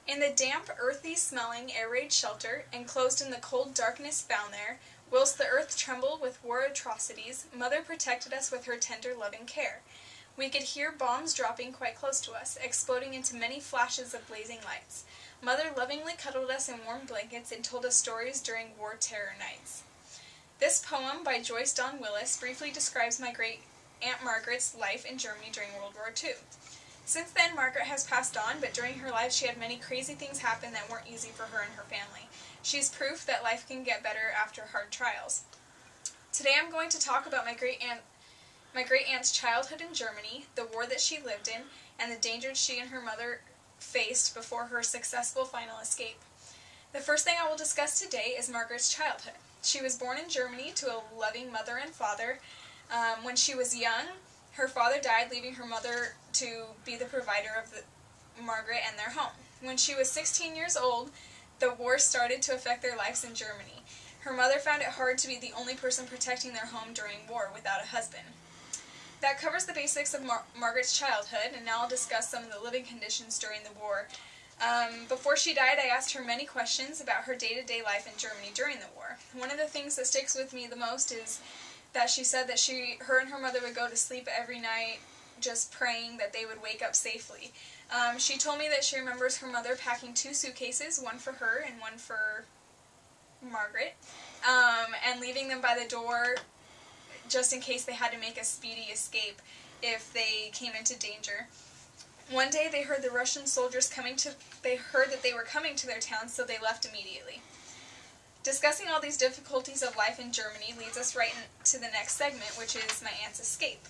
In the damp, earthy-smelling, air-raid shelter, enclosed in the cold darkness found there, whilst the earth trembled with war atrocities, Mother protected us with her tender, loving care. We could hear bombs dropping quite close to us, exploding into many flashes of blazing lights. Mother lovingly cuddled us in warm blankets and told us stories during war terror nights. This poem by Joyce Dawn Willis briefly describes my great-aunt Margaret's life in Germany during World War II. Since then, Margaret has passed on, but during her life she had many crazy things happen that weren't easy for her and her family. She's proof that life can get better after hard trials. Today I'm going to talk about my great-aunt's childhood in Germany, the war that she lived in, and the dangers she and her mother faced before her successful final escape. The first thing I will discuss today is Margaret's childhood. She was born in Germany to a loving mother and father. When she was young, her father died, leaving her mother to be the provider of Margaret and their home. When she was 16 years old, the war started to affect their lives in Germany. Her mother found it hard to be the only person protecting their home during war without a husband. That covers the basics of Margaret's childhood, and now I'll discuss some of the living conditions during the war. Before she died, I asked her many questions about her day-to-day life in Germany during the war. One of the things that sticks with me the most is that she said that her and her mother would go to sleep every night just praying that they would wake up safely. She told me that she remembers her mother packing 2 suitcases, one for her and one for Margaret, and leaving them by the door just in case they had to make a speedy escape if they came into danger. One day they heard the Russian soldiers they heard that they were coming to their town, so they left immediately. Discussing all these difficulties of life in Germany leads us right into the next segment, which is my aunt's escape.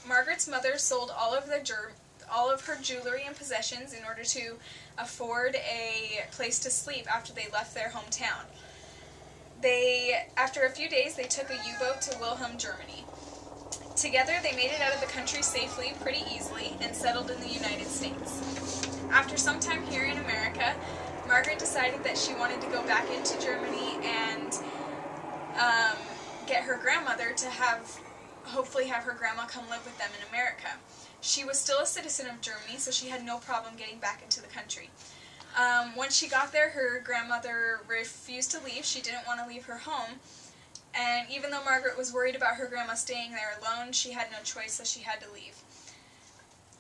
Margaret's mother sold all of her jewelry and possessions in order to afford a place to sleep after they left their hometown. After a few days, they took a U-boat to Wilhelm, Germany. Together, they made it out of the country safely, pretty easily, and settled in the United States. After some time here in America, Margaret decided that she wanted to go back into Germany and get her grandmother to hopefully have her grandma come live with them in America. She was still a citizen of Germany, so she had no problem getting back into the country. When she got there, her grandmother refused to leave. She didn't want to leave her home. And even though Margaret was worried about her grandma staying there alone, she had no choice, so she had to leave.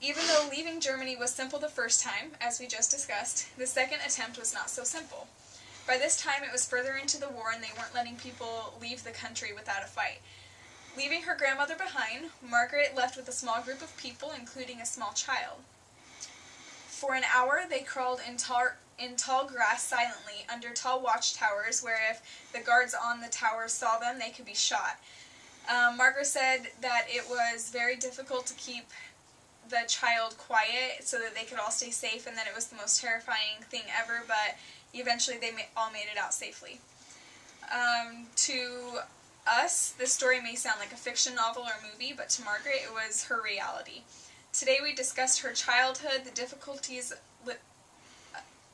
Even though leaving Germany was simple the first time, as we just discussed, the second attempt was not so simple. By this time it was further into the war and they weren't letting people leave the country without a fight. Leaving her grandmother behind, Margaret left with a small group of people, including a small child. For an hour they crawled in tall grass silently under tall watchtowers where if the guards on the towers saw them they could be shot. Margaret said that it was very difficult to keep the child quiet so that they could all stay safe, and that it was the most terrifying thing ever, but eventually they all made it out safely. To us, this story may sound like a fiction novel or movie, but to Margaret it was her reality. Today we discussed her childhood, the difficulties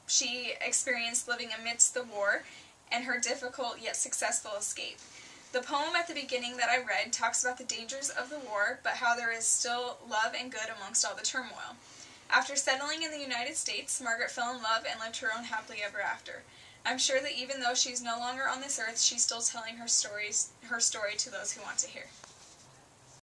she experienced living amidst the war, and her difficult yet successful escape. The poem at the beginning that I read talks about the dangers of the war, but how there is still love and good amongst all the turmoil. After settling in the United States, Margaret fell in love and lived her own happily ever after. I'm sure that even though she's no longer on this earth, she's still telling her story to those who want to hear.